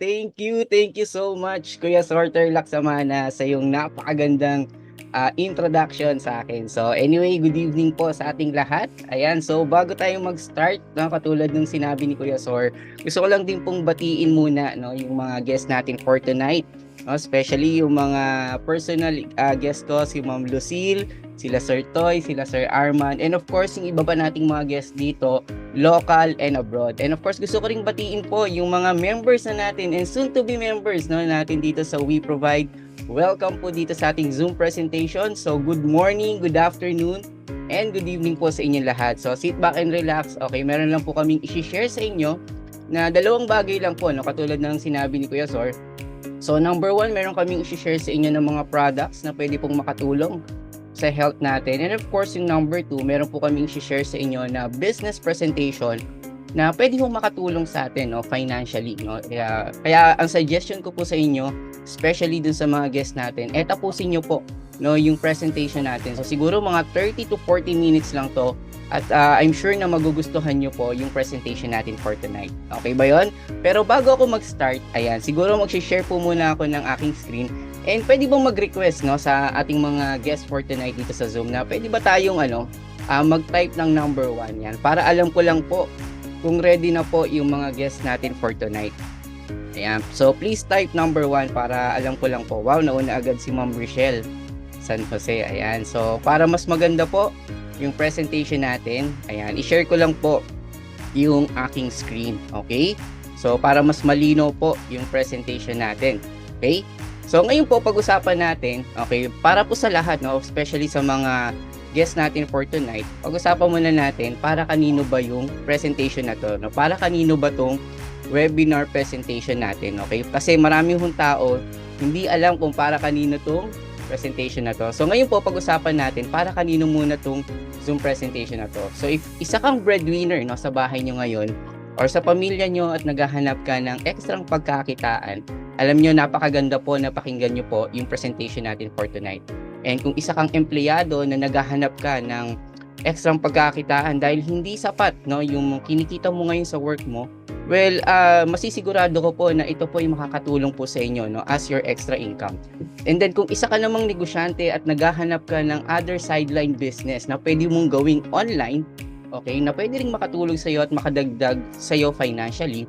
Thank you so much, Kuya Sorter Laksamana, sa yung napakagandang introduction sa akin. So anyway, good evening po sa ating lahat. Ayan, so bago tayo mag-start, no, katulad ng sinabi ni Kuya Sor, gusto ko lang din pong batiin muna, no, yung mga guests natin for tonight. No, especially yung mga personal guest ko, si Ma'am Lucille, sila Sir Toy, sila Sir Arman, and of course, yung iba pa nating mga guests dito, local and abroad. And of course, gusto ko ring batiin po yung mga members na natin and soon to be members, no, natin dito sa We Provide. Welcome po dito sa ating Zoom presentation. So good morning, good afternoon, and good evening po sa inyo lahat. So sit back and relax. Okay, meron lang po kaming i-share sa inyo na dalawang bagay lang po, no, katulad ng sinabi ni Kuya Sor. So number one, meron kaming i-share sa inyo ng mga products na pwede pong makatulong sa health natin. And of course, yung number two, meron po kaming i-share sa inyo na business presentation na pwede pong makatulong sa atin, no, financially. No? Kaya ang suggestion ko po sa inyo, especially dun sa mga guests natin, tapusin nyo po, no, yung presentation natin. So siguro mga 30 to 40 minutes lang to. At I'm sure na magugustuhan nyo po yung presentation natin for tonight. Okay ba yon? Pero bago ako mag-start, ayan, siguro mag-share po muna ako ng aking screen. And pwede bang mag-request, no, sa ating mga guests for tonight dito sa Zoom na pwede ba tayong mag-type ng number 1 yan para alam ko lang po kung ready na po yung mga guests natin for tonight. Ayan. So please type number 1 para alam ko lang po. Wow, nauna agad si Ma'am Rochelle San Jose. Ayan. So para mas maganda po yung presentation natin, ayan, i-share ko lang po yung aking screen. Okay? So para mas malinaw po yung presentation natin. Okay? So ngayon po pag-usapan natin, okay, para po sa lahat, no, especially sa mga guests natin for tonight, pag-usapan muna natin para kanino ba yung presentation na to, no? Para kanino ba tong webinar presentation natin, okay? Kasi marami hong tao hindi alam kung para kanino tong presentation na to. So ngayon po pag-usapan natin para kanino muna tong Zoom presentation na to. So if isa kang breadwinner, no, sa bahay nyo ngayon or sa pamilya nyo at naghahanap ka ng ekstrang pagkakitaan, alam nyo, napakaganda po na pakinggan nyo po yung presentation natin for tonight. And kung isa kang empleyado na naghahanap ka ng ekstrang pagkakitaan dahil hindi sapat, no, yung kinikita mo ngayon sa work mo, well, masisigurado ko po na ito po yung makakatulong po sa inyo, no, as your extra income. And then kung isa ka namang negosyante at naghahanap ka ng other sideline business na pwede mong gawing online, okay, na pwede ring makatulong sa iyo at makadagdag sa iyo financially,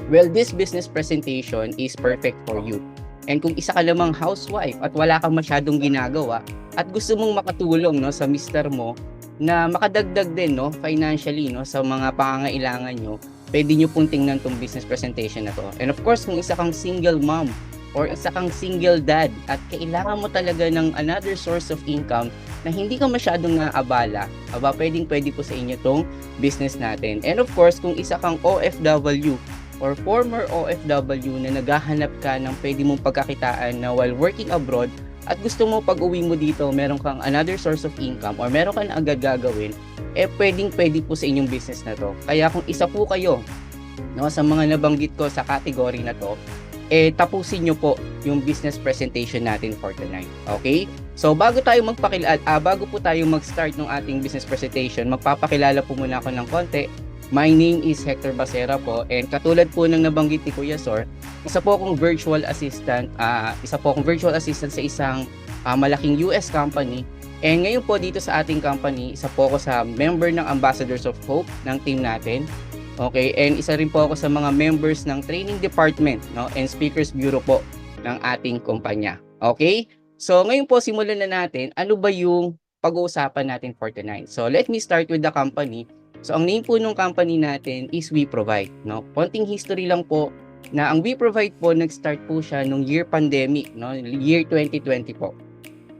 well, this business presentation is perfect for you. And kung isa ka lamang housewife at wala kang masyadong ginagawa at gusto mong makatulong, no, sa mister mo na makadagdag din, no, financially, no, sa mga pangangailangan nyo, pwede nyo pong tingnan tong business presentation na to. And of course, kung isa kang single mom or isa kang single dad at kailangan mo talaga ng another source of income na hindi ka masyadong naabala, pwede po sa inyo tong business natin. And of course, kung isa kang OFW or former OFW na naghahanap ka ng pwede mong pagkakitaan na while working abroad at gusto mo pag uwi mo dito meron kang another source of income or meron kang agad gagawin, pwede po sa inyong business na to. Kaya kung isa po kayo, no, sa mga nabanggit ko sa category na to, tapusin nyo po yung business presentation natin for tonight. Okay? So bago po tayo mag-start ng ating business presentation, magpapakilala po muna ako ng konti. My name is Hector Basera po, and katulad po ng nabanggit ni Kuya Sor, isa po akong virtual assistant sa isang malaking US company. And ngayon po dito sa ating company, isa po ako sa member ng Ambassadors of Hope ng team natin. Okay, and isa rin po ako sa mga members ng training department, no, and speakers bureau po ng ating kumpanya. Okay? So ngayon po simulan na natin, ano ba yung pag-uusapan natin for tonight. So let me start with the company. So ang name po ng company natin is We Provide, no? Konting history lang po na ang We Provide po nag-start po siya nung year pandemic, no? Year 2020 po.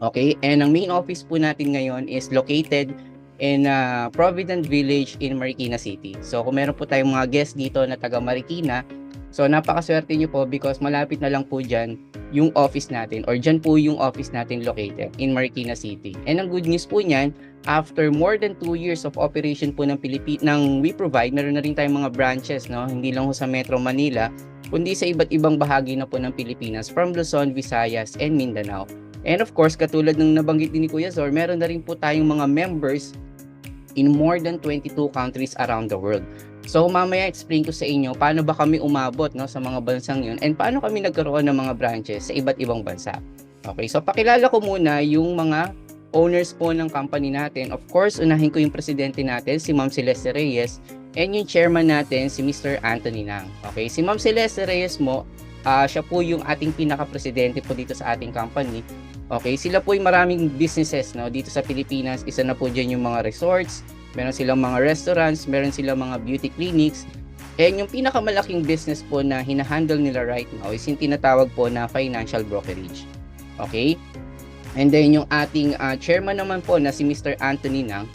Okay? And ang main office po natin ngayon is located in Provident Village in Marikina City. So kung meron po tayong mga guests dito na taga Marikina, so napakaswerte nyo po because malapit na lang po dyan yung office natin or dyan po yung office natin located in Marikina City. And ang good news po niyan, after more than 2 years of operation po ng We Provide, meron na rin tayong mga branches, no? Hindi lang po sa Metro Manila, kundi sa iba't ibang bahagi na po ng Pilipinas from Luzon, Visayas, and Mindanao. And of course, katulad ng nabanggit din ni Kuya Zor, meron na rin po tayong mga members in more than 22 countries around the world. So mamaya explain ko sa inyo paano ba kami umabot, no, sa mga bansang yun and paano kami nagkaroon ng mga branches sa iba't ibang bansa. Okay, so pakilala ko muna yung mga owners po ng company natin. Of course, unahin ko yung presidente natin, si Ma'am Celeste Reyes, and yung chairman natin, si Mr. Anthony Nang. Okay, si Ma'am Celeste Reyes mo, siya po yung ating pinaka-presidente po dito sa ating company. Okay, sila po yung maraming businesses, no, dito sa Pilipinas. Isa na po dyan yung mga resorts, meron silang mga restaurants, meron silang mga beauty clinics. And yung pinakamalaking business po na hinahandle nila right now is yung tinatawag po na financial brokerage. Okay? And then yung ating chairman naman po na si Mr. Anthony Nang.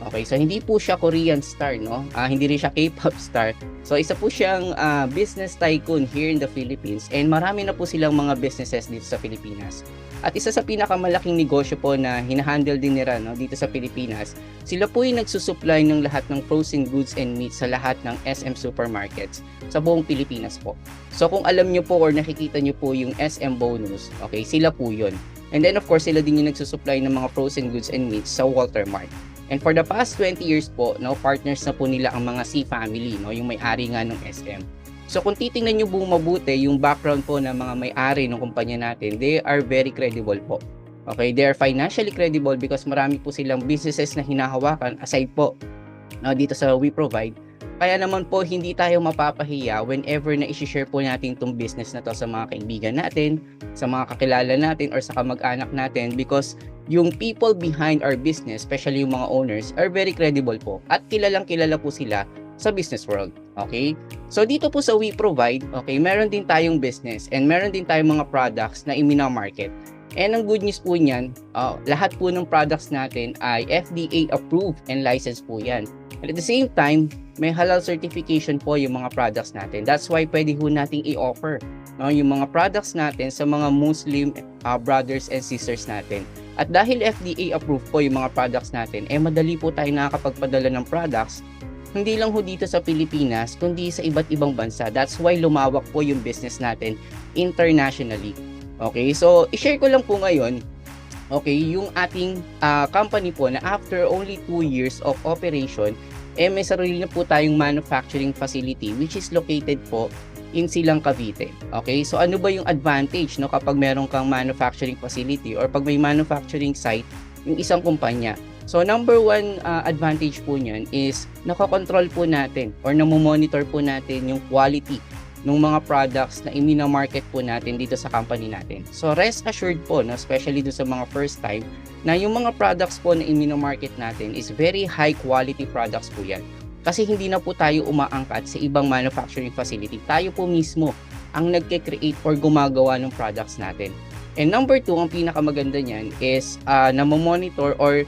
Okay, so hindi po siya Korean star, no? Hindi rin siya K-pop star. So isa po siyang business tycoon here in the Philippines and marami na po silang mga businesses dito sa Pilipinas. At isa sa pinakamalaking negosyo po na hinahandle din nila, no, dito sa Pilipinas, sila po yung nagsusupply ng lahat ng frozen goods and meat sa lahat ng SM supermarkets sa buong Pilipinas po. So kung alam nyo po or nakikita nyo po yung SM bonus, okay, sila po yun. And then of course sila din yung nagsusupply ng mga frozen goods and meats sa Walter Mart. And for the past 20 years po, no, partners na po nila ang mga C family, no, yung may-ari nga ng SM. So kung titingnan nyo buong mabuti yung background po ng mga may-ari ng kumpanya natin, they are very credible po. Okay, they are financially credible because marami po silang businesses na hinahawakan aside po, no, dito sa We Provide. Kaya naman po hindi tayo mapapahiya whenever na i-share po natin itong business na to sa mga kaibigan natin, sa mga kakilala natin or sa kamag-anak natin because yung people behind our business, especially yung mga owners, are very credible po at kilalang kilala po sila sa business world. Okay? So dito po sa We Provide, okay, meron din tayong business and meron din tayong mga products na i-market. And ang good news po niyan, lahat po ng products natin ay FDA approved and licensed po yan. And at the same time, may halal certification po yung mga products natin. That's why pwede po nating i-offer, no, yung mga products natin sa mga Muslim brothers and sisters natin. At dahil FDA approved po yung mga products natin, madali po tayo nakakapagpadala ng products hindi lang ho dito sa Pilipinas, kundi sa iba't ibang bansa. That's why lumawak po yung business natin internationally. Okay, so i-share ko lang po ngayon, okay, yung ating company po na after only 2 years of operation, may sarili na po tayong manufacturing facility which is located po in Silang, Cavite. Okay, so ano ba yung advantage, no, kapag meron kang manufacturing facility or pag may manufacturing site yung isang kumpanya? So number one advantage po niyan is nakakontrol po natin or namomonitor po natin yung quality ng mga products na i-market po natin dito sa company natin. So rest assured po, no, especially do sa mga first time, na yung mga products po na i-market natin is very high quality products po yan. Kasi hindi na po tayo umaangkat sa ibang manufacturing facility. Tayo po mismo ang nagke-create or gumagawa ng products natin. And number 2, ang pinakamaganda niyan is namomonitor or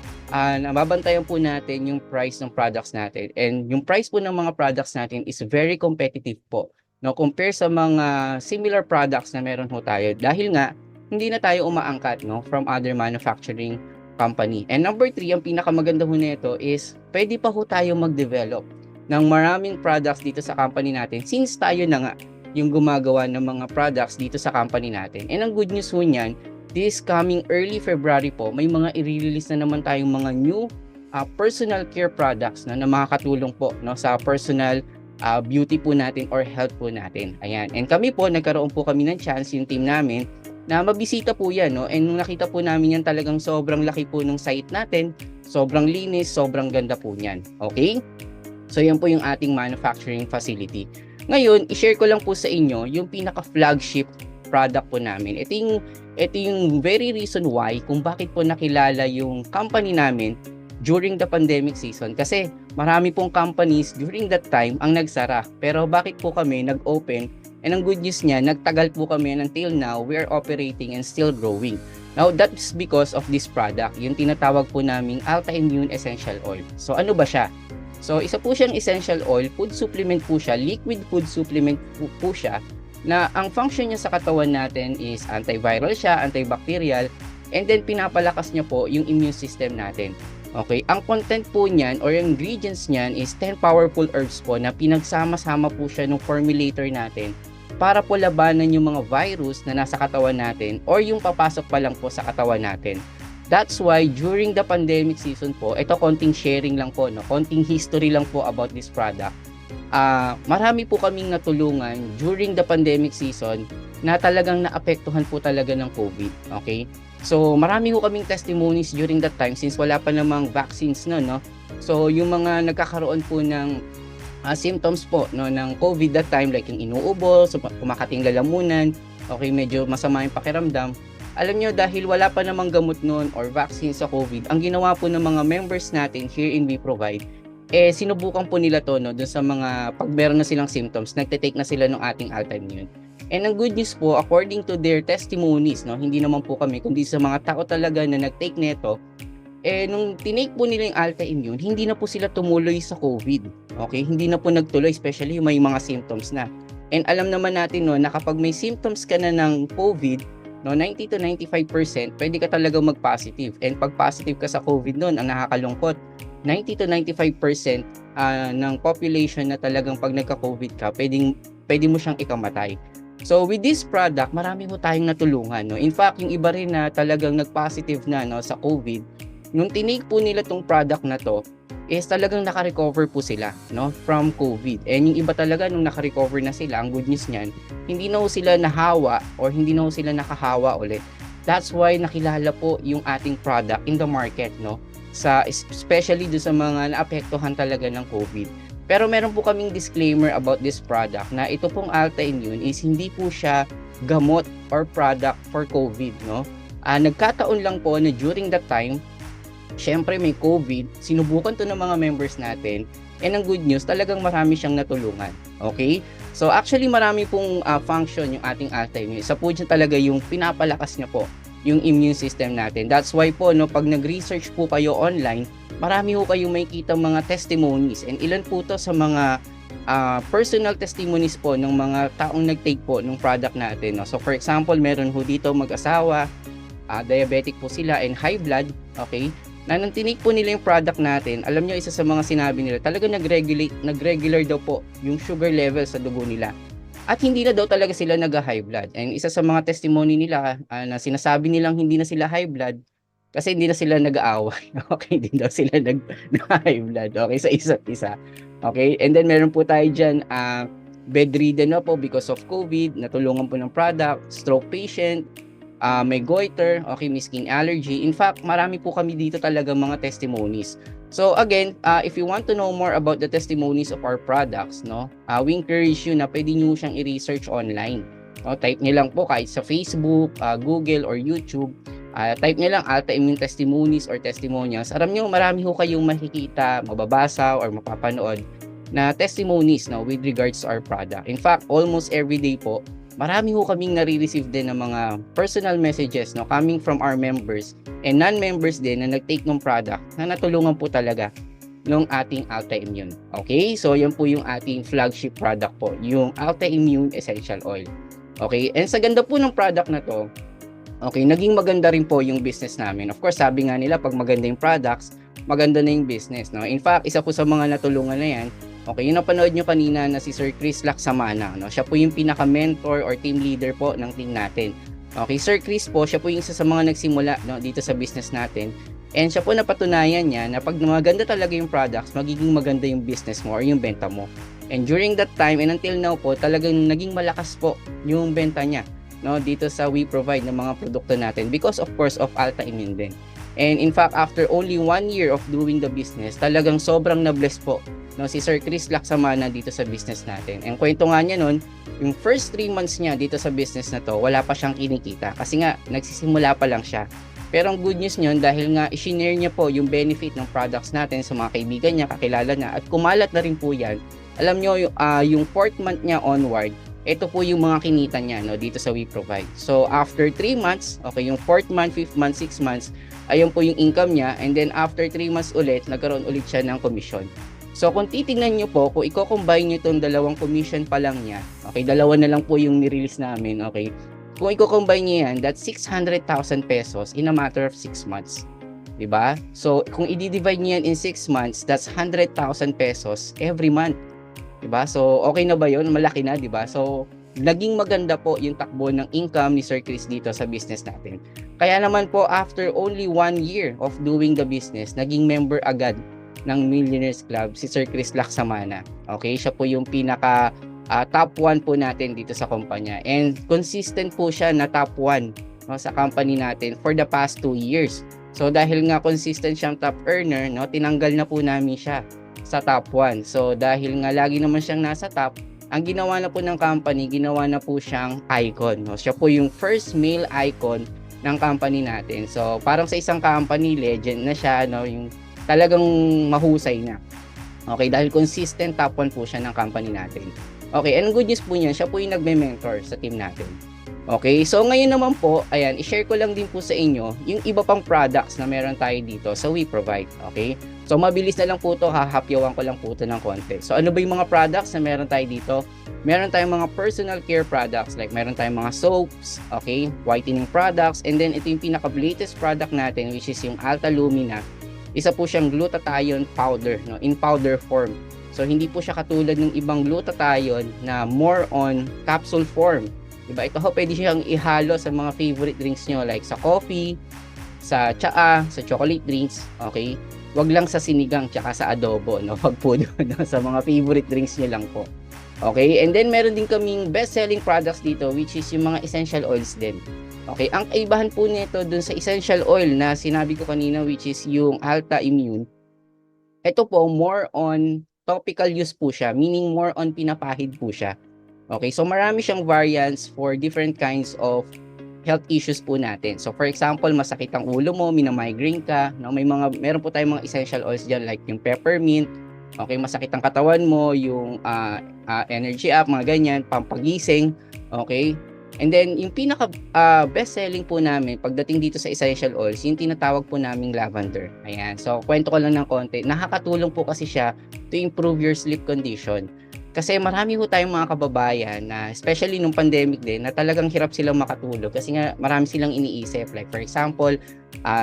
nababantayan po natin yung price ng products natin. And yung price po ng mga products natin is very competitive po, no, compare sa mga similar products na meron ho tayo. Dahil nga, hindi na tayo umaangkat, no, from other manufacturing company. And number 3, ang pinakamaganda ho nito is pwede pa ho tayo mag-develop ng maraming products dito sa company natin since tayo na nga yung gumagawa ng mga products dito sa company natin. And ang good news ho niyan, this coming early February po, may mga i-release na naman tayong mga new personal care products na makakatulong po, no, sa personal beauty po natin or health po natin. Ayan. And kami po, nagkaroon po kami ng chance, yung team namin, na mabisita po yan, no? And nung nakita po namin yan, talagang sobrang laki po ng site natin, sobrang linis, sobrang ganda po niyan. Okay? So yan po yung ating manufacturing facility. Ngayon, i-share ko lang po sa inyo yung pinaka-flagship product po namin. Ito yung very reason why kung bakit po nakilala yung company namin during the pandemic season. Kasi marami pong companies during that time ang nagsara. Pero bakit po kami nag-open? And ang good news niya, nagtagal po kami until now, we are operating and still growing. Now, that's because of this product, yung tinatawag po naming Alta-Immune Essential Oil. So, ano ba siya? So, isa po siyang essential oil, food supplement po siya, liquid food supplement po siya, na ang function niya sa katawan natin is antiviral siya, antibacterial, and then pinapalakas niya po yung immune system natin. Okay, ang content po niyan or yung ingredients niyan is 10 powerful herbs po na pinagsama-sama po siya ng formulator natin para po labanan yung mga virus na nasa katawan natin or yung papasok pa lang po sa katawan natin. That's why during the pandemic season po, ito konting sharing lang po, no? Konting history lang po about this product. marami po kaming natulungan during the pandemic season na talagang naapektuhan po talaga ng COVID, okay? So, marami po kaming testimonies during that time since wala pa namang vaccines no, no? So, yung mga nagkakaroon po ng symptoms po no ng COVID that time, like yung inuubo, so, kumakating lalamunan, okay, medyo masama yung pakiramdam. Alam nyo, dahil wala pa namang gamot noon or vaccine sa COVID, ang ginawa po ng mga members natin here in We Provide, sinubukan po nila to no, dun sa mga pag meron na silang symptoms, nagte-take na sila ng ating Alta-Immune. And ang good news po, according to their testimonies, no, hindi naman po kami, kundi sa mga tao talaga na nag-take neto, nung tinake po nila yung Alta-Immune, hindi na po sila tumuloy sa COVID. Okay? Hindi na po nagtuloy, especially yung may mga symptoms na. And alam naman natin no, na kapag may symptoms ka na ng COVID, no, 90 to 95%, pwede ka talaga mag-positive. And pag positive ka sa COVID noon, ang nakakalungkot, 90 to 95% ng population na talagang pag nagka-COVID ka, pwede mo siyang ikamatay. So with this product, marami po tayong natulungan. No? In fact, yung iba rin na talagang nag-positive na no, sa COVID, nung tinake po nila tong product na to, is talagang naka-recover po sila no, from COVID. And yung iba talaga nung naka-recover na sila, ang good news niyan, hindi na po sila nahawa or hindi na po sila nakahawa ulit. That's why nakilala po yung ating product in the market, no? Especially do sa mga naapektuhan talaga ng COVID. Pero meron po kaming disclaimer about this product na ito pong Alta-Immune is hindi po siya gamot or product for COVID, no? Nagkataon lang po na during that time, syempre may COVID, sinubukan to ng mga members natin, and ang good news, talagang marami siyang natulungan. Okay? So actually marami pong function yung ating Alta-Immune. Isa po dyan talaga yung pinapalakas niya po yung immune system natin. That's why po, no, pag nag-research po kayo online, marami po kayong makikita mga testimonies, and ilan po to sa mga personal testimonies po ng mga taong nag-take po ng product natin. No? So for example, meron ho dito mag-asawa, diabetic po sila and high blood, okay? Na nang tinake po nila yung product natin, alam nyo, isa sa mga sinabi nila, talaga nag-regular daw po yung sugar level sa dugo nila. At hindi na daw talaga sila nag-high blood. And isa sa mga testimony nila na sinasabi nilang hindi na sila high blood kasi hindi na sila nag-aaway. Okay, hindi daw sila nag-high blood. Okay, sa isa't isa. Okay, and then meron po tayo dyan, bedridden na po because of COVID, natulungan po ng product, stroke patient, may goiter, okay, may skin allergy. In fact, marami po kami dito talaga mga testimonies. So again, if you want to know more about the testimonies of our products, no, we encourage you na pwede nyo siyang i-research online. No, type nyo lang po kahit sa Facebook, Google, or YouTube. Type nyo lang Alta-Immune testimonies or testimonials. Alam nyo, marami ho kayong makikita, mababasa, or mapapanood na testimonies, no, with regards to our product. In fact, almost every day po, marami ho kaming nare-receive din ng mga personal messages, no, coming from our members and non-members din na nag-take ng product na natulungan po talaga ng ating Alta-Immune. Okay? So, yan po yung ating flagship product po, yung Alta-Immune Essential Oil. Okay? And sa ganda po ng product na to, okay, naging maganda rin po yung business namin. Of course, sabi nga nila, pag maganda yung products, maganda na yung business. No? In fact, isa po sa mga natulungan na yan, okay, yung napanood nyo kanina na si Sir Chris Laksamana, no? Siya po yung pinaka-mentor or team leader po ng team natin. Okay, Sir Chris po, siya po yung isa sa mga nagsimula, no, dito sa business natin. And siya po napatunayan niya na pag maganda talaga yung products, magiging maganda yung business mo or yung benta mo. And during that time and until now po, talagang naging malakas po yung benta niya, no, dito sa We Provide ng mga produkto natin because of course of Alta-Immune din. And in fact, after only 1 year of doing the business, talagang sobrang na-bless po, no, si Sir Chris Laksamana dito sa business natin. And kwento nga niya nun, yung first 3 months niya dito sa business na to, wala pa siyang kinikita kasi nga nagsisimula pa lang siya. Pero ang good news niyon, dahil nga i-share niya po yung benefit ng products natin sa mga kaibigan niya, kakilala na, at kumalat na rin po yan. Alam nyo, yung 4th month niya onward, ito po yung mga kinita niya, no, dito sa We Provide. So after 3 months, okay, yung 4th month, 5th month, 6th months, ayun po yung income niya, and then after 3 months ulit, nagkaroon ulit siya ng commission. So kung titingnan nyo po, kung i-combine nyo itong dalawang commission pa lang niya, okay, dalawa na lang po yung ni-release namin, okay, kung i-combine nyo yan, that's 600,000 pesos in a matter of 6 months. Diba? So kung i-divide nyo yan in 6 months, that's 100,000 pesos every month. Diba? So okay na ba yun? Malaki na, diba? So naging maganda po yung takbo ng income ni Sir Chris dito sa business natin. Kaya naman po, after only 1 year of doing the business, naging member agad ng Millionaires Club, si Sir Chris Laksamana. Okay, siya po yung pinaka top 1 po natin dito sa kumpanya. And consistent po siya na top 1, no, sa company natin for the past 2 years. So dahil nga consistent siyang top earner, no, tinanggal na po namin siya sa top 1. So dahil nga lagi naman siyang nasa top, ang ginawa na po ng company, ginawa na po siyang icon, no. Siya po yung first male icon ng company natin. So parang sa isang company, legend na siya, no, yung talagang mahusay na. Okay, dahil consistent top 1 po siya ng company natin. Okay, and good news po niyan, siya po yung nagme-mentor sa team natin. Okay, so ngayon naman po, ayan, i-share ko lang din po sa inyo yung iba pang products na meron tayo dito sa We Provide. Okay, so mabilis na lang po to, hahapyawan ko lang po to ng konti. So ano ba yung mga products na meron tayo dito? Meron tayong mga personal care products, like meron tayong mga soaps, okay, whitening products, and then ito yung pinaka-latest product natin, which is yung Alta Lumina. Isa po siyang glutathione powder, no, in powder form. So hindi po siya katulad ng ibang glutathione na more on capsule form. Diba? Ito ho, pwede siyang ihalo sa mga favorite drinks nyo, like sa coffee, sa tsaa, sa chocolate drinks, okay? Wag lang sa sinigang tsaka sa adobo, no? Wag po doon, no? Sa mga favorite drinks nyo lang po. Okay? And then meron din kaming best-selling products dito, which is yung mga essential oils din. Okay? Ang kaibahan po nito dun sa essential oil na sinabi ko kanina, which is yung Alta Immune, ito po more on topical use po siya, meaning more on pinapahid po siya. Okay, so marami siyang variants for different kinds of health issues po natin. So for example, masakit ang ulo mo, mina-migraine ka, no? Meron po tayong mga essential oils diyan like yung peppermint. Okay, masakit ang katawan mo, yung energy up, mga ganyan, pampagising. Okay? And then yung pinaka best selling po namin pagdating dito sa essential oils, yung tinatawag po naming lavender. Ayan. So kwento ko lang ng konti. Nakakatulong po kasi siya to improve your sleep condition. Kasi marami po tayong mga kababayan na especially nung pandemic din na talagang hirap silang makatulog kasi nga marami silang iniisip. Like for example,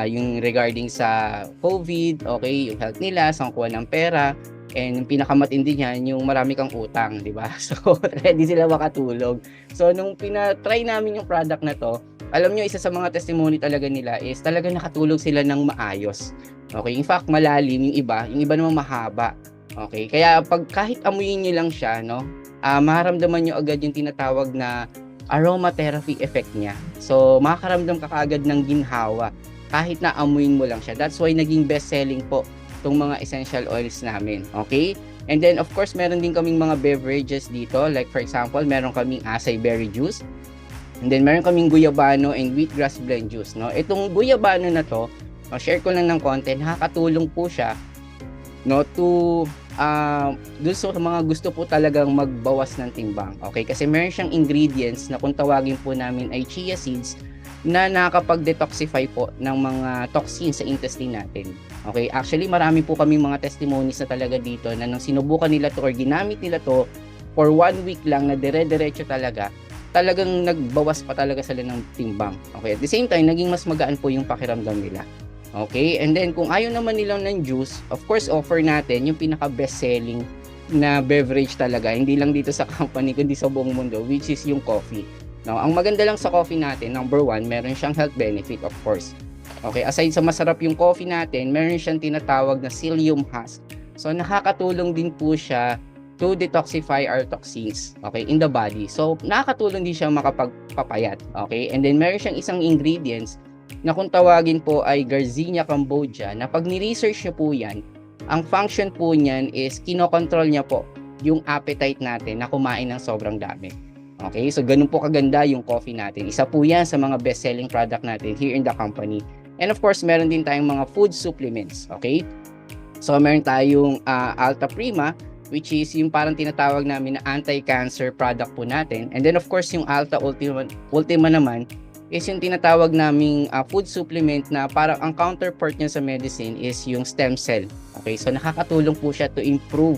yung regarding sa COVID, okay, yung health nila, saan kuha ng pera, and yung pinakamatindi niyan, yung marami kang utang, di ba? So, ready sila makatulog. So, nung pinatry namin yung product na to, alam nyo, isa sa mga testimony talaga nila is talagang nakatulog sila ng maayos. Okay, in fact, malalim yung iba naman mahaba. Okay, kaya kahit amuyin nyo lang siya, no, maramdaman nyo agad yung tinatawag na aromatherapy effect niya. So, makakaramdam ka kaagad ng ginhawa kahit na amuyin mo lang siya. That's why naging best selling po itong mga essential oils namin. Okay? And then, of course, meron din kaming mga beverages dito. Like, for example, meron kaming acai berry juice. And then, meron kaming guyabano and wheatgrass blend juice. No? Itong guyabano na to, share ko lang ng konti, nakakatulong po siya, no, to dun sa mga gusto po talagang magbawas ng timbang. Okay? Kasi meron siyang ingredients na kung tawagin po namin ay chia seeds na nakakapag-detoxify po ng mga toxins sa intestine natin. Okay? Actually, marami po kami mga testimonies na talaga dito na nang sinubukan nila to or ginamit nila to for 1 week lang na dire-diretso talagang nagbawas pa talaga sila ng timbang. Okay? At the same time, naging mas magaan po yung pakiramdam nila. Okay, and then kung ayaw naman nilang ng juice, of course offer natin yung pinaka best selling na beverage talaga, hindi lang dito sa company kundi sa buong mundo, which is yung coffee. Now, ang maganda lang sa coffee natin, number 1, meron siyang health benefit, of course. Okay, aside sa masarap yung coffee natin, meron siyang tinatawag na psyllium husk. So nakakatulong din po siya to detoxify our toxins, okay, in the body. So nakakatulong din siya makapagpapayat, okay? And then meron siyang isang ingredients na kung tawagin po ay Garcinia cambogia, na pag ni-research nyo po yan, ang function po niyan is kinokontrol niya po yung appetite natin na kumain ng sobrang dami. Okay, so ganun po kaganda yung coffee natin. Isa po yan sa mga best-selling product natin here in the company. And of course, meron din tayong mga food supplements. Okay, so meron tayong Alta Prima, which is yung parang tinatawag namin na anti-cancer product po natin. And then of course, yung Alta Ultima naman, is yung tinatawag naming food supplement na parang ang counterpart niya sa medicine is yung stem cell. Okay, so nakakatulong po siya to improve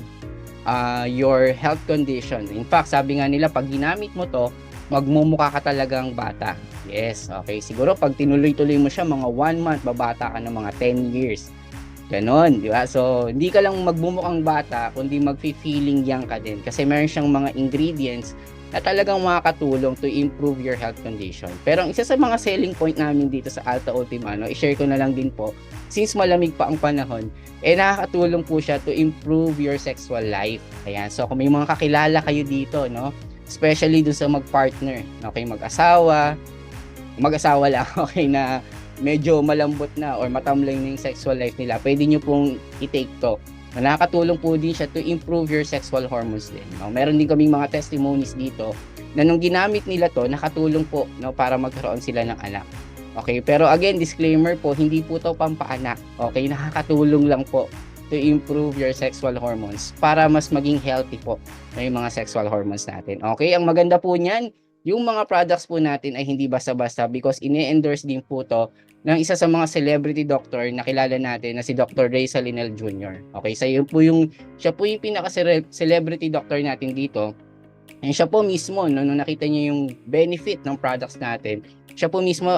your health condition. In fact, sabi nga nila, pag ginamit mo to, magmumukha ka talagang bata. Yes, okay. Siguro pag tinuloy-tuloy mo siya, mga 1 month, babata ka ng mga 10 years. Ganon, di ba? So, hindi ka lang magmumukhang bata, kundi magfi-feeling young ka din. Kasi meron siyang mga ingredients na talagang makakatulong to improve your health condition. Pero ang isa sa mga selling point namin dito sa Alta Ultima, no, i-share ko na lang din po, since malamig pa ang panahon, nakakatulong po siya to improve your sexual life. Ayan, so kung may mga kakilala kayo dito, no, especially dun sa mag-partner, okay, mag-asawa lang, okay, na medyo malambot na or matamlay na yung sexual life nila, pwede nyo pong i-take to. Nakakatulong po din siya to improve your sexual hormones din. No? Meron din kaming mga testimonies dito na nung ginamit nila to, nakatulong po, no, para magkaroon sila ng anak. Okay, pero again, disclaimer po, hindi po to pampaanak. Okay, nakakatulong lang po to improve your sexual hormones para mas maging healthy po na yung mga sexual hormones natin. Okay, ang maganda po niyan, yung mga products po natin ay hindi basta-basta because ini-endorse din po to ng isa sa mga celebrity doctor na kilala natin na si Dr. Ray Salinel Jr. Okay, so siya po yung pinaka-celebrity doctor natin dito. And siya po mismo, no, nung nakita niya yung benefit ng products natin, siya po mismo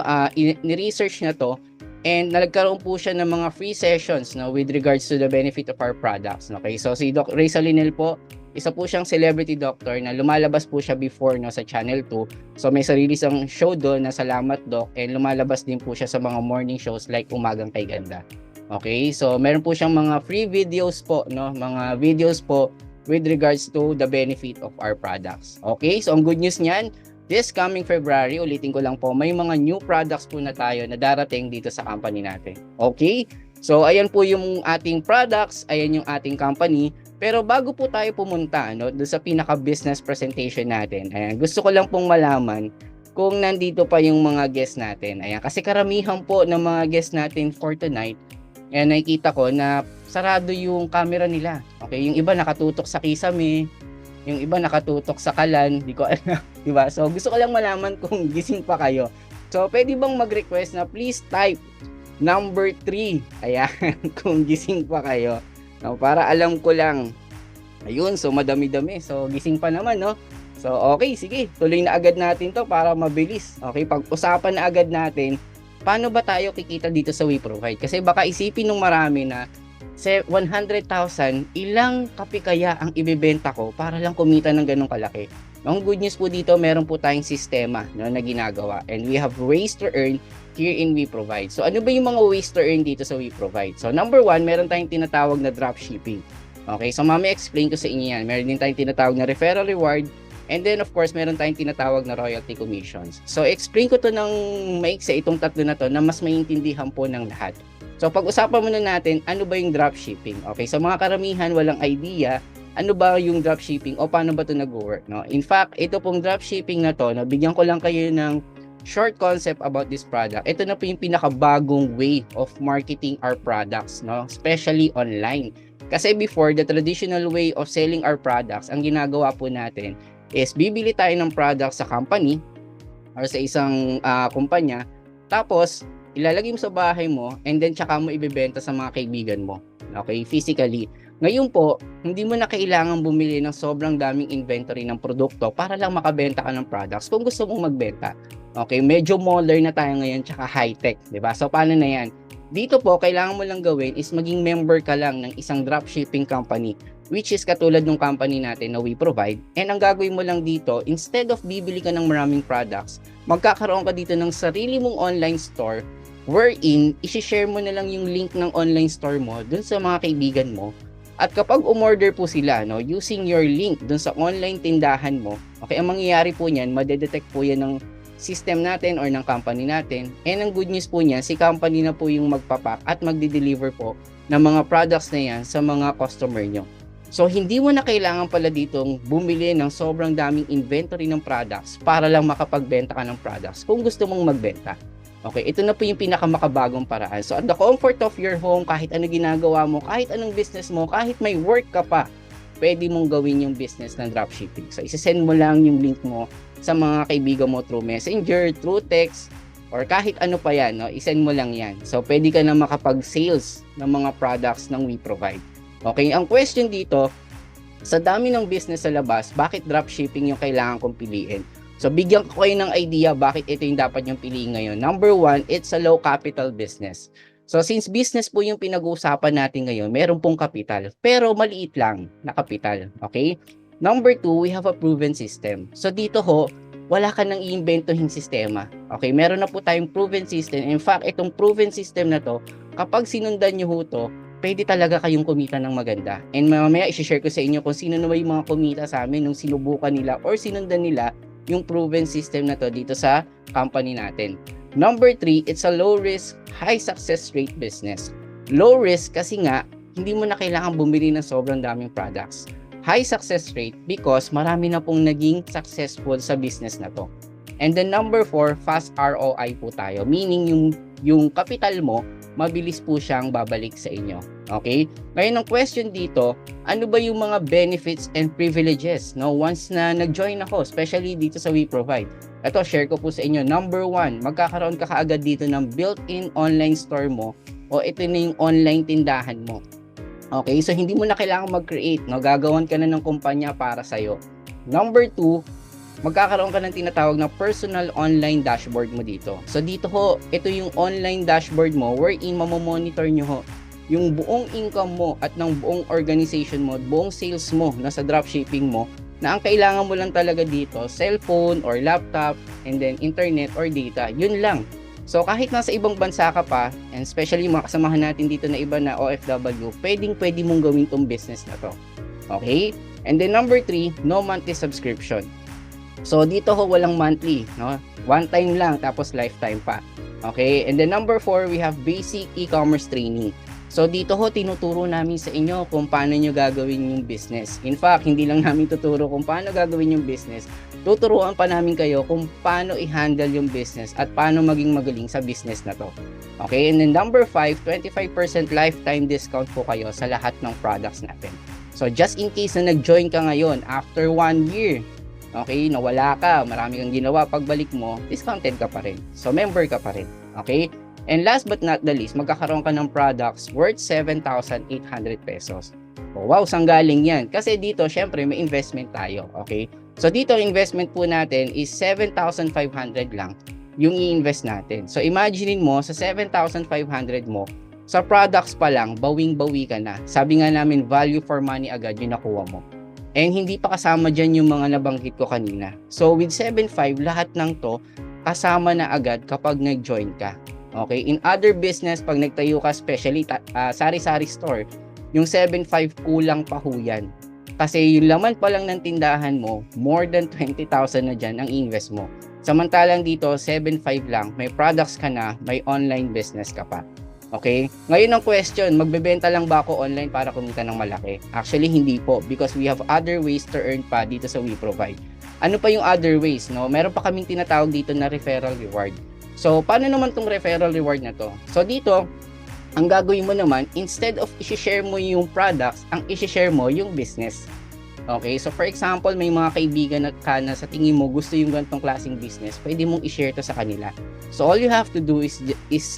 ni-research na to and nagkaroon po siya ng mga free sessions, no, with regards to the benefit of our products. Okay, so si Dr. Ray Salinel po, isa po siyang celebrity doctor na lumalabas po siya before, no, sa Channel 2. So may sarili siyang show doon na Salamat Doc, and lumalabas din po siya sa mga morning shows like Umagang Kay Ganda. Okay, so meron po siyang mga free videos po, no, mga videos po with regards to the benefit of our products. Okay, so ang good news niyan, this coming February, ulitin ko lang po, may mga new products po na tayo na darating dito sa company natin. Okay, so ayan po yung ating products, ayan yung ating company. Pero bago po tayo pumunta, no, doon sa pinaka-business presentation natin, ayan, gusto ko lang pong malaman kung nandito pa yung mga guests natin. Ayan, kasi karamihan po ng mga guests natin for tonight, ayan, nakikita ko na sarado yung camera nila. Okay, yung iba nakatutok sa kisame, yung iba nakatutok sa kalan, di ko alam, di ba? So gusto ko lang malaman kung gising pa kayo. So pwede bang mag-request na please type number 3, ayan, kung gising pa kayo. No, para alam ko lang. Ayun, so madami-dami. So gising pa naman, no? So okay, sige, tuloy na agad natin to para mabilis. Okay, pag-usapan na agad natin, paano ba tayo kikita dito sa WeProvide? Kasi baka isipin ng marami na 100,000, ilang kape kaya ang ibebenta ko para lang kumita ng ganong kalaki? Ang good news po dito, meron po tayong sistema, no, na ginagawa. And we have ways to earn here in WeProvide. So ano ba yung mga ways to earn dito sa WeProvide? So number 1, meron tayong tinatawag na dropshipping. Okay, so explain ko sa inyo yan. Meron din tayong tinatawag na referral reward. And then of course, meron tayong tinatawag na royalty commissions. So explain ko to ng maiksi, itong tatlo na to, na mas maintindihan po ng lahat. So pag-usapan muna natin, ano ba yung dropshipping? Okay, so mga karamihan walang idea ano ba yung dropshipping o paano ba ito nag-work, no? In fact, ito pong dropshipping na to, no, bigyan ko lang kayo ng short concept about this product. Ito na po yung pinakabagong way of marketing our products, no? Especially online. Kasi before, the traditional way of selling our products, ang ginagawa po natin is bibili tayo ng product sa company or sa isang kumpanya, tapos ilalagay mo sa bahay mo and then tsaka mo ibebenta sa mga kaibigan mo. Okay, physically. Ngayon po, hindi mo na kailangan bumili ng sobrang daming inventory ng produkto para lang makabenta ka ng products kung gusto mong magbenta. Okay, medyo modern na tayo ngayon tsaka high-tech, di ba? So paano na yan? Dito po, kailangan mo lang gawin is maging member ka lang ng isang dropshipping company, which is katulad ng company natin na WeProvide. And ang gagawin mo lang dito, instead of bibili ka ng maraming products, magkakaroon ka dito ng sarili mong online store wherein isi-share mo na lang yung link ng online store mo dun sa mga kaibigan mo. At kapag umorder po sila, no, using your link dun sa online tindahan mo, okay, ang mangyayari po niyan, madedetect po yan ng system natin or ng company natin. And ang good news po niyan, si company na po yung magpapak at magdi-deliver po ng mga products na yan sa mga customer nyo. So, hindi mo na kailangan pala ditong bumili ng sobrang daming inventory ng products para lang makapagbenta ka ng products kung gusto mong magbenta. Okay, ito na po yung pinakamakabagong paraan. So, at the comfort of your home, kahit ano ginagawa mo, kahit anong business mo, kahit may work ka pa, pwede mong gawin yung business ng dropshipping. So, isasend mo lang yung link mo sa mga kaibigan mo through Messenger, through text, or kahit ano pa yan, no? Isend mo lang yan. So, pwede ka na makapag-sales ng mga products ng WeProvide. Okay, ang question dito, sa dami ng business sa labas, bakit dropshipping yung kailangan kong piliin? So, bigyan ko kayo ng idea bakit ito yung dapat yung piliin ngayon. Number 1, it's a low capital business. So, since business po yung pinag-uusapan natin ngayon, meron pong kapital. Pero maliit lang na kapital. Okay? Number 2, we have a proven system. So dito ho, wala ka nang iimbentohing sistema. Okay, meron na po tayong proven system. In fact, itong proven system na to, kapag sinundan nyo ho to, pwede talaga kayong kumita ng maganda. And mamaya i-share ko sa inyo kung sino naman yung mga kumita sa amin nung sinubukan nila or sinundan nila yung proven system na to dito sa company natin. Number 3, it's a low risk, high success rate business. Low risk kasi nga, hindi mo na kailangan bumili ng sobrang daming products. High success rate because marami na pong naging successful sa business na to. And then number 4, fast ROI po tayo. Meaning yung capital mo, mabilis po siyang babalik sa inyo. Okay? Ngayon ang question dito, ano ba yung mga benefits and privileges no once na nag-join ako, especially dito sa We Provide. Ito, share ko po sa inyo. Number 1, magkakaroon ka kaagad dito ng built-in online store mo o ito na yung online tindahan mo. Okay, so hindi mo na kailangan mag-create, no? Gagawan ka na ng kumpanya para sa'yo. Number 2, magkakaroon ka ng tinatawag na personal online dashboard mo dito. So dito ho, ito yung online dashboard mo wherein mamomonitor nyo ho yung buong income mo at ng buong organization mo, buong sales mo na sa dropshipping mo, na ang kailangan mo lang talaga dito, cellphone or laptop, and then internet or data, yun lang. So kahit nasa ibang bansa ka pa, and especially mga kasamahan natin dito na iba na OFW, pwede mong gawin tong business na to. Okay? And then number 3, no monthly subscription. So dito ho walang monthly, no? One time lang tapos lifetime pa. Okay? And then number 4, we have basic e-commerce training. So dito ho tinuturo namin sa inyo kung paano nyo gagawin yung business. In fact, hindi lang namin tuturo kung paano gagawin yung business. Tuturuan pa namin kayo kung paano i-handle yung business at paano maging magaling sa business na to. Okay? And then number 5, 25% lifetime discount po kayo sa lahat ng products natin. So just in case na nag-join ka ngayon after 1 year, okay, nawala ka, marami kang ginawa, pagbalik mo, discounted ka pa rin. So member ka pa rin. Okay? And last but not the least, magkakaroon ka ng products worth 7,800 pesos. Oh, wow, saan galing yan? Kasi dito, syempre, may investment tayo. Okay? So dito, investment po natin is 7,500 lang yung i-invest natin. So imaginein mo, sa 7,500 mo, sa products pa lang, bawing-bawi ka na. Sabi nga namin, value for money agad yung nakuha mo. And hindi pa kasama dyan yung mga nabanggit ko kanina. So with 7,500, lahat ng to, kasama na agad kapag nag-join ka. Okay, in other business, pag nagtayo ka, especially sari-sari store, yung 7,500 kulang pa ho yan. Kasi yung laman pa lang ng tindahan mo, more than 20,000 na dyan ang invest mo. Samantalang dito, 7,500 lang, may products ka na, may online business ka pa. Okay? Ngayon ang question, magbebenta lang ba ako online para kumita ng malaki? Actually, hindi po, because we have other ways to earn pa dito sa We Provide. Ano pa yung other ways? No? Meron pa kaming tinatawag dito na referral reward. So, paano naman tong referral reward na to? So, dito, ang gagawin mo naman, instead of i-share mo yung products, ang i-share mo yung business. Okay? So, for example, may mga kaibigan na sa tingin mo gusto yung ganitong klaseng business, pwede mong i-share to sa kanila. So, all you have to do is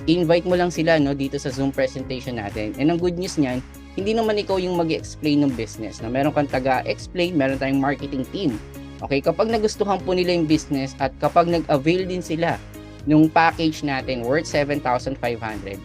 invite mo lang sila no, dito sa Zoom presentation natin. And ang good news niyan, hindi naman ikaw yung mag-explain ng business. Na meron kang taga-explain, meron tayong marketing team. Okay? Kapag nagustuhan po nila yung business at kapag nag-avail din sila nung package natin worth 7,500.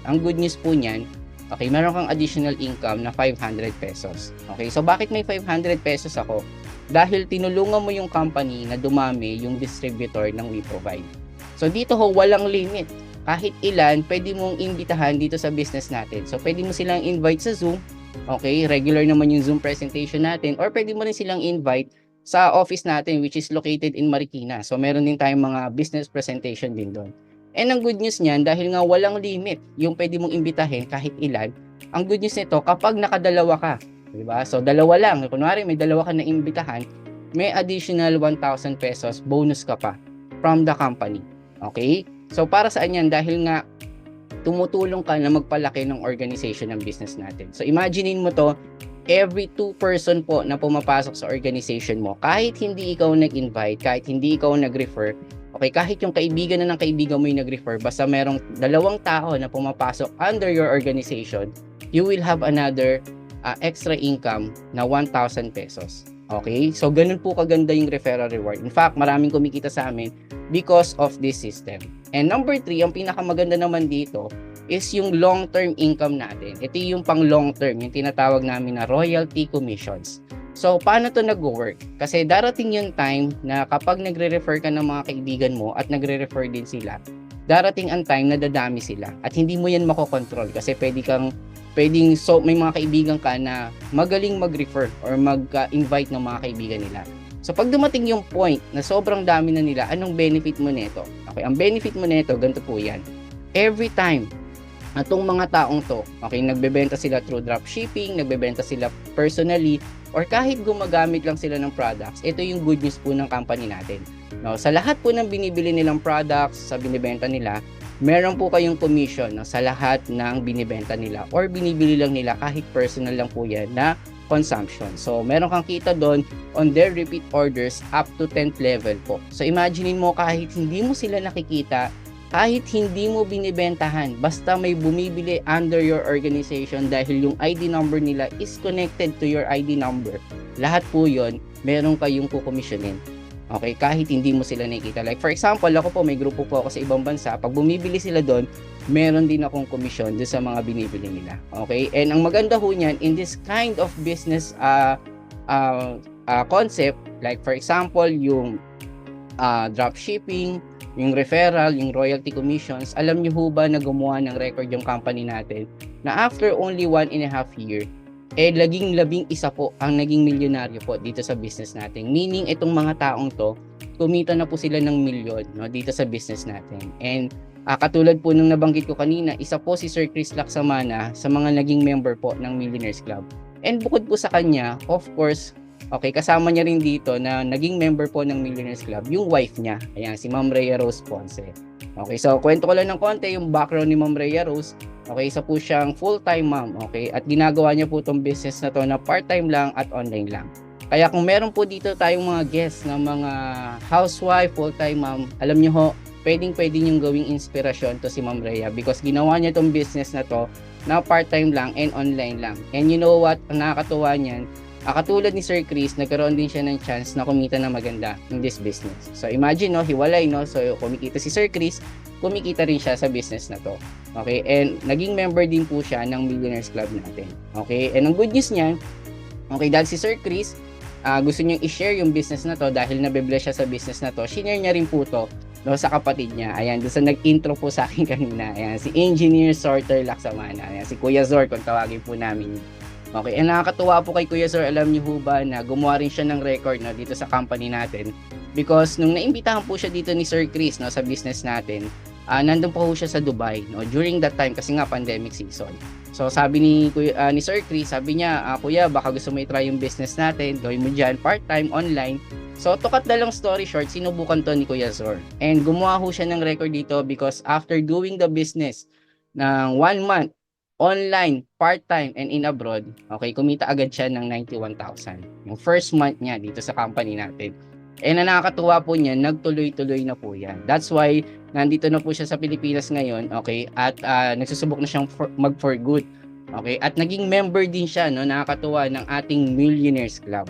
Ang good news po niyan, okay, meron kang additional income na 500 pesos. Okay, so bakit may 500 pesos ako? Dahil tinulungan mo yung company na dumami yung distributor ng We Provide. So dito ho, walang limit. Kahit ilan, pwede mong imbitahan dito sa business natin. So pwede mo silang invite sa Zoom. Okay, regular naman yung Zoom presentation natin. Or pwede mo rin silang invite sa office natin which is located in Marikina. So meron din tayong mga business presentation din doon. And ang good news niyan, dahil nga walang limit yung pwede mong imbitahin kahit ilan, ang good news nito kapag nakadalawa ka, di ba? So dalawa lang, kunwari may dalawa ka na imbitahan, may additional 1,000 pesos bonus ka pa from the company. Okay? So para saan yan? Dahil nga tumutulong ka na magpalaki ng organization ng business natin. So imaginein mo to, every 2 person po na pumapasok sa organization mo, kahit hindi ikaw nag-invite, kahit hindi ikaw nag-refer, okay, kahit yung kaibigan na ng kaibigan mo yung nag-refer, basta merong 2 tao na pumapasok under your organization, you will have another extra income na 1,000 pesos. Okay? So, ganun po kaganda yung referral reward. In fact, maraming kumikita sa amin because of this system. And number 3, ang pinakamaganda naman dito is yung long-term income natin. Ito yung pang long-term, yung tinatawag namin na royalty commissions. So, paano 'to nagwo-work? Kasi darating yung time na kapag nagre-refer ka ng mga kaibigan mo at nagre-refer din sila, darating ang time na dadami sila at hindi mo yan makokontrol kasi may mga kaibigan ka na magaling mag-refer or mag-invite ng mga kaibigan nila. So, pag dumating yung point na sobrang dami na nila, anong benefit mo nito? Okay, ang benefit mo nito, ganito po yan. Every time na tong mga taong to, okay, nagbebenta sila through dropshipping, nagbebenta sila personally, or kahit gumagamit lang sila ng products, ito yung good news po ng company natin. No, sa lahat po ng binibili nilang products, sa binibenta nila, meron po kayong commission, no, sa lahat ng binibenta nila or binibili lang nila kahit personal lang po yan na consumption. So, meron kang kita doon on their repeat orders up to 10th level po. So, imaginein mo kahit hindi mo sila nakikita, kahit hindi mo binibentahan, basta may bumibili under your organization dahil yung ID number nila is connected to your ID number, lahat po yun, meron kayong kukomisyonin. Okay, kahit hindi mo sila nakikita. Like for example, ako po, may grupo po ako sa ibang bansa. Pag bumibili sila doon, meron din akong komisyon doon sa mga binibili nila. Okay, and ang maganda ho niyan, in this kind of business concept, like for example, yung dropshipping, yung referral, yung royalty commissions, alam niyo ho ba na gumawa ng record yung company natin na after only 1.5 year, laging 11 po ang naging milyonaryo po dito sa business natin. Meaning, itong mga taong to, kumita na po sila ng milyon, no, dito sa business natin. And katulad po nung nabanggit ko kanina, isa po si Sir Chris Laksamana sa mga naging member po ng Millionaires Club. And bukod po sa kanya, of course, okay, kasama niya rin dito na naging member po ng Millionaires Club, yung wife niya. Ayan, si Ma'am Rhea Rose Ponce. Okay, so kwento ko lang ng konti yung background ni Ma'am Rhea Rose. Okay, isa po siyang full-time ma'am, okay? At ginagawa niya po itong business na to na part-time lang at online lang. Kaya kung meron po dito tayong mga guests na mga housewife, full-time ma'am, alam niyo ho, pwedeng-pwede niyong gawing inspirasyon to si Ma'am Rhea because ginawa niya itong business na to na part-time lang and online lang. And you know what, ang nakakatuwa niyan, katulad ni Sir Chris, nagkaroon din siya ng chance na kumita na maganda in this business. So imagine, no, hiwalay, no? So kumikita si Sir Chris, kumikita rin siya sa business na to. Okay, and naging member din po siya ng Millionaires Club natin. Okay, and ang good news niyan, okay, dahil si Sir Chris, gusto niyang i-share yung business na to dahil nabe-bless siya sa business na to, shinare niya rin po to, no, sa kapatid niya. Ayan, doon sa nag-intro po sa akin kanina. Ayan, si Engineer Sorter Laksamana. Ayan, si Kuya Zor, kung tawagin po namin. Okay, and nakakatuwa po kay Kuya Zor, alam niyo ho ba na gumawa rin siya ng record, no, dito sa company natin because nung naimbitahan po siya dito ni Sir Chris, no, sa business natin, nandun po siya sa Dubai, no, during that time kasi nga pandemic season. So sabi ni Sir Chris, sabi niya, Kuya, baka gusto mo i-try yung business natin, gawin mo dyan part-time online. So to cut the long story short, sinubukan to ni Kuya Zor and gumawa ho siya ng record dito because after doing the business ng 1 month online, part-time, and in abroad, okay, kumita agad siya ng 91,000. Yung first month niya dito sa company natin. And ang nakakatuwa po niya, nagtuloy-tuloy na po yan. That's why, nandito na po siya sa Pilipinas ngayon, okay, at nagsusubok na siyang mag-for good. Okay, at naging member din siya, no, nakakatuwa, ng ating Millionaires Club.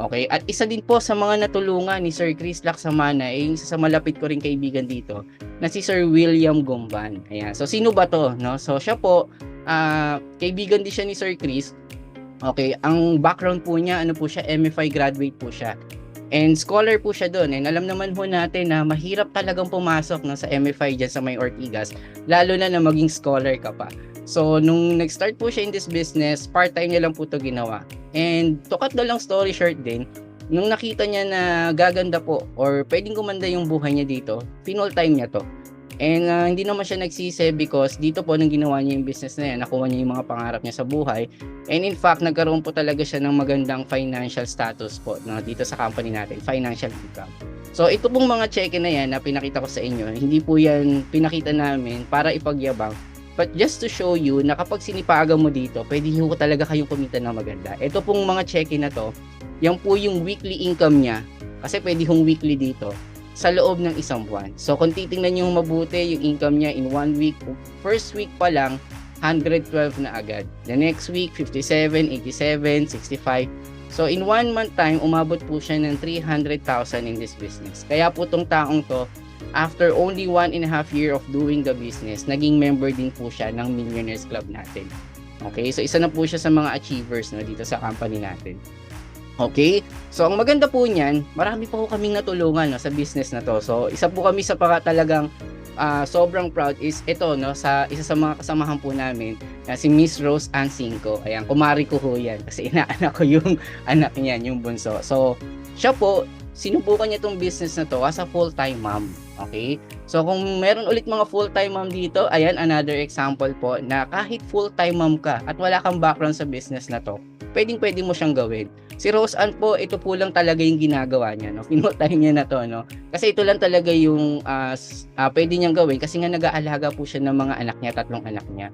Okay, at isa din po sa mga natulungan ni Sir Chris Laksamana, yung isa sa malapit ko ring kaibigan dito, na si Sir William Gomban. Ayan, so sino ba to, no? So siya po, kaibigan din siya ni Sir Chris. Okay, ang background po niya, ano po siya, MFI graduate po siya. And scholar po siya doon. And alam naman po natin na mahirap talagang pumasok, no, sa MFI dyan sa may Ortigas, lalo na na maging scholar ka pa. So, nung nag-start po siya in this business, part-time niya lang po ito ginawa. And to cut the long story short din, nung nakita niya na gaganda po or pwedeng gumanda yung buhay niya dito, full time niya to. And hindi naman siya nagsisi because dito po nung ginawa niya yung business na yan, nakuha niya yung mga pangarap niya sa buhay. And in fact, nagkaroon po talaga siya ng magandang financial status po, no, dito sa company natin, financial income. So ito pong mga cheque na yan na pinakita ko sa inyo, hindi po yan pinakita namin para ipagyabang, but just to show you na kapag sinipagan mo dito, pwede nyo talaga kayong kumita ng maganda. Ito pong mga cheque na to, yan po yung weekly income niya, kasi pwede hong weekly dito, sa loob ng isang buwan. So kung titingnan nyo mabuti yung income niya in 1 week, first week pa lang, 112 na agad. The next week, 57, 87, 65. So in 1 month time, umabot po siya ng 300,000 in this business. Kaya po tong taong to, after only 1.5 year of doing the business, naging member din po siya ng Millionaires Club natin. Okay, so isa na po siya sa mga achievers, no, dito sa company natin. Okay? So ang maganda po niyan, marami po kaming natulungan 'no, sa business na 'to. So isa po kami sa talagang, sobrang proud is ito 'no, sa isa sa mga kasamahan po namin na si Miss Rose Ann Cinco. Ayan, kumari ko ho 'yan kasi inaanak ko yung anak niyan, yung bunso. So siya po, sinubukan niya 'tong business na 'to as a full-time mom. Okay? So kung meron ulit mga full-time mom dito, ayan another example po na kahit full-time mom ka at wala kang background sa business na 'to, puwedeng-puwede mo siyang gawin. Si Rose Ann po, ito po lang talaga yung ginagawa niya 'no, full-time niya na 'to 'no. Kasi ito lang talaga yung, puwede niyang gawin kasi nga nag-aalaga po siya ng mga anak niya, 3 anak niya.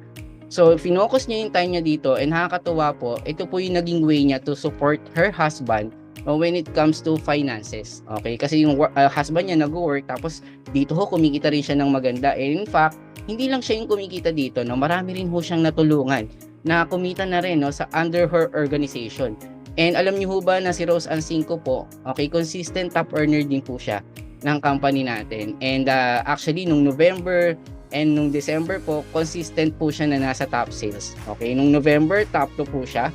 So finocus niya yung time niya dito and nakakatuwa po, ito po yung naging way niya to support her husband when it comes to finances. Okay? Kasi yung husband niya nagwo-work tapos dito ho kumikita rin siya ng maganda. And in fact, hindi lang siya yung kumikita dito 'no, marami rin ho siyang natulungan na kumita na rin 'no sa under her organization. And alam niyo ho ba na si Rose Ann Cinco po, okay, consistent top earner din po siya ng company natin. And actually nung November and nung December po, consistent po siya na nasa top sales. Okay, nung November top 2 po siya.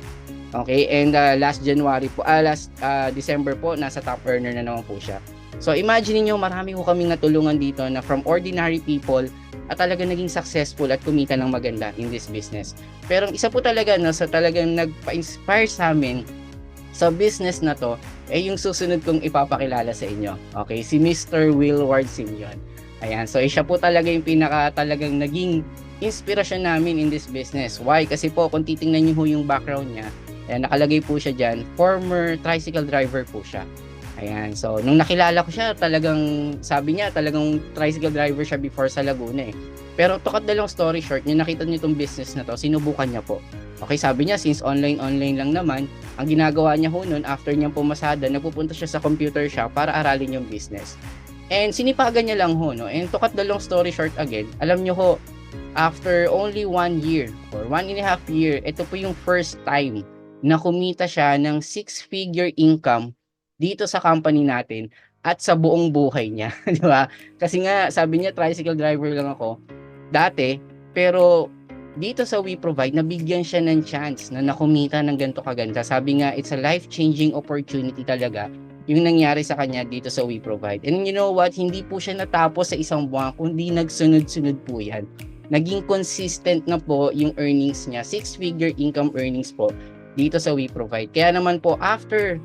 Okay, and last December po nasa top earner na naman po siya. So imagine niyo marami ho kaming natulungan dito na from ordinary people at talaga naging successful at kumita ng maganda in this business. Pero isa po talaga no, sa talagang nagpa-inspire sa amin sa business na to, yung susunod kong ipapakilala sa inyo. Okay, si Mr. Willward Simeon. Ayan, so siya po talaga yung talagang naging inspirasyon namin in this business. Why? Kasi po, kung titingnan niyo ho yung background niya, ayan, nakalagay po siya dyan, former tricycle driver po siya. Ayan, so nung nakilala ko siya, talagang sabi niya, talagang tricycle driver siya before sa Laguna eh. Pero to cut the long story short, nung nakita niyo itong business na to, sinubukan niya po. Okay, sabi niya, since online lang naman, ang ginagawa niya ho nun, after niyang pumasada, napupunta siya sa computer shop para aralin yung business. And sinipagan niya lang ho, no? And to cut the long story short again, alam niyo ho, after only 1 year or 1.5 year, ito po yung first time na kumita siya ng 6-figure income dito sa company natin at sa buong buhay niya, di ba? Kasi nga, sabi niya, tricycle driver lang ako dati, pero dito sa We Provide, nabigyan siya ng chance na nakumita ng ganito kaganda. Sabi nga, it's a life-changing opportunity talaga yung nangyari sa kanya dito sa We Provide. And you know what? Hindi po siya natapos sa isang buwan, kundi nagsunod-sunod po yan. Naging consistent na po yung earnings niya. 6-figure income earnings po dito sa We Provide. Kaya naman po, after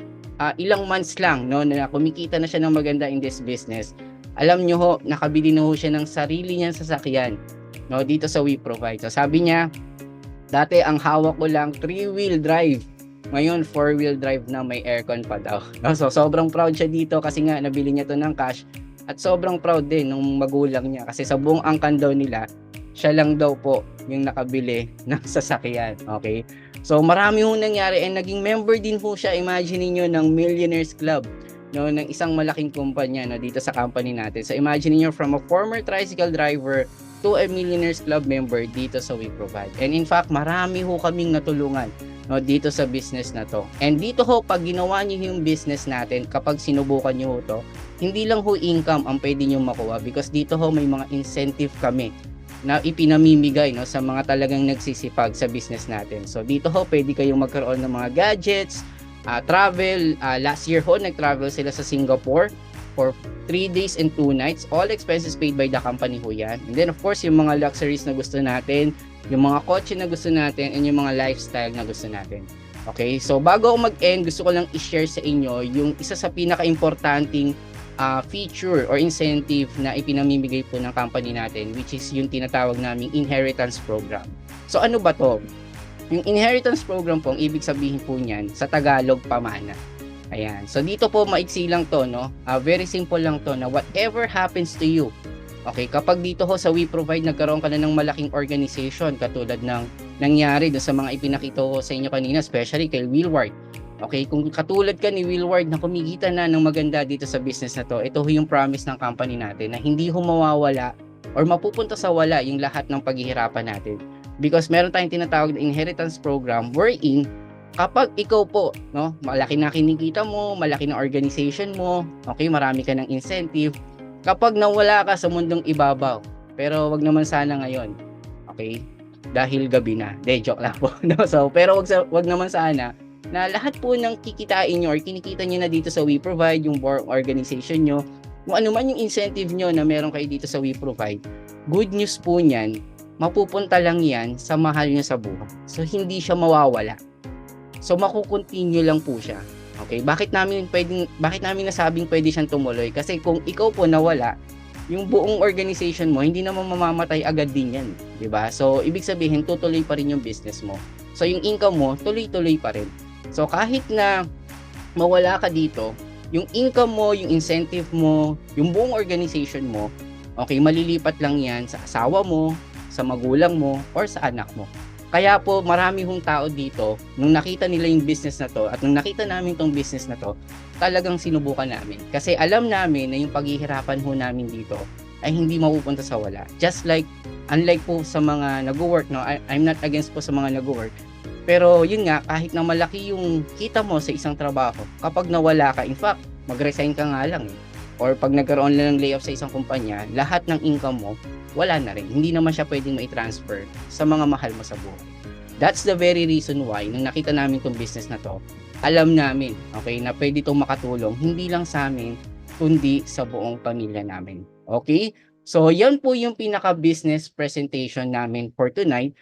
ilang months lang no, na kumikita na siya ng maganda in this business, alam nyo ho, nakabili na ho siya ng sarili niyang sasakyan no, dito sa We Provide. So sabi niya, dati ang hawak ko lang 3-wheel drive. Ngayon 4-wheel drive na, may aircon pa daw. No, so sobrang proud siya dito kasi nga nabili niya to ng cash at sobrang proud din ng magulang niya kasi sa buong angkan daw nila, siya lang daw po yung nakabili ng sasakyan. Okay? So marami hong nangyari and naging member din po siya, imagine niyo, ng Millionaires Club no, ng isang malaking kumpanya no, dito sa company natin. So imagine niyo, from a former tricycle driver to a Millionaires Club member dito sa We Provide. And in fact, marami ho kaming natulungan no, dito sa business na to. And dito ho, pag ginawa niyo yung business natin, kapag sinubukan niyo ho to, hindi lang ho income ang pwede niyo makuha because dito ho may mga incentive kami na ipinamimigay no, sa mga talagang nagsisipag sa business natin. So dito ho, pwede kayong magkaroon ng mga gadgets, travel. Last year ho, nag-travel sila sa Singapore for 3 days and 2 nights. All expenses paid by the company ho yan. And then of course, yung mga luxuries na gusto natin, yung mga kotse na gusto natin, and yung mga lifestyle na gusto natin. Okay, so bago ako mag-end, gusto ko lang i-share sa inyo yung isa sa pinaka-importanting feature or incentive na ipinamimigay po ng company natin, which is yung tinatawag naming inheritance program. So ano ba to? Yung inheritance program po, ang ibig sabihin po niyan, sa Tagalog, pamana. Ayan. So dito po maiksi lang to, no? Very simple lang to na whatever happens to you, okay, kapag dito ho sa We Provide nagkaroon ka na ng malaking organization katulad ng nangyari doon sa mga ipinakita ko sa inyo kanina, especially kay Willward. Okay, kung katulad ka ni Willward na kumikita na ng maganda dito sa business na to, ito ho yung promise ng company natin na hindi ho mawawala or mapupunta sa wala yung lahat ng paghihirapan natin. Because meron tayong tinatawag na inheritance program wherein kapag ikaw po, no, malaki na kinikita mo, malaki na organization mo, okay, marami ka ng incentive, kapag nawala ka sa mundong ibabaw, pero wag naman sana ngayon, okay, dahil gabi na, joke lang po, no? So, pero wag naman sana, na lahat po ng kikitain nyo or kinikita nyo na dito sa We Provide, yung organization nyo, kung ano man yung incentive nyo na meron kayo dito sa We Provide, good news po niyan, mapupunta lang yan sa mahal nyo sa buhay. So, hindi siya mawawala. So, makukontinue lang po siya. Okay? Bakit namin nasabing pwede siyang tumuloy? Kasi kung ikaw po nawala, yung buong organization mo, hindi naman mamamatay agad din yan. Diba? So, ibig sabihin, tutuloy pa rin yung business mo. So, yung income mo, tuloy-tuloy pa rin. So, kahit na mawala ka dito, yung income mo, yung incentive mo, yung buong organization mo, okay, malilipat lang yan sa asawa mo, sa magulang mo, or sa anak mo. Kaya po, marami hong tao dito, nung nakita nila yung business na to, at nung nakita namin tong business na to, talagang sinubukan namin. Kasi alam namin na yung paghihirapan ho namin dito ay hindi mapupunta sa wala. Just like, unlike po sa mga nag-work, no? I'm not against po sa mga nag-work. Pero yun nga, kahit na malaki yung kita mo sa isang trabaho, kapag nawala ka, in fact, mag-resign ka nga lang eh. Or pag nagkaroon lang ng layoff sa isang kumpanya, lahat ng income mo, wala na rin. Hindi naman siya pwedeng mai-transfer sa mga mahal mo sa buhay. That's the very reason why, nung nakita namin itong business na to, alam namin, okay, na pwede itong makatulong, hindi lang sa amin, kundi sa buong pamilya namin. Okay? So, yan po yung pinaka-business presentation namin for tonight.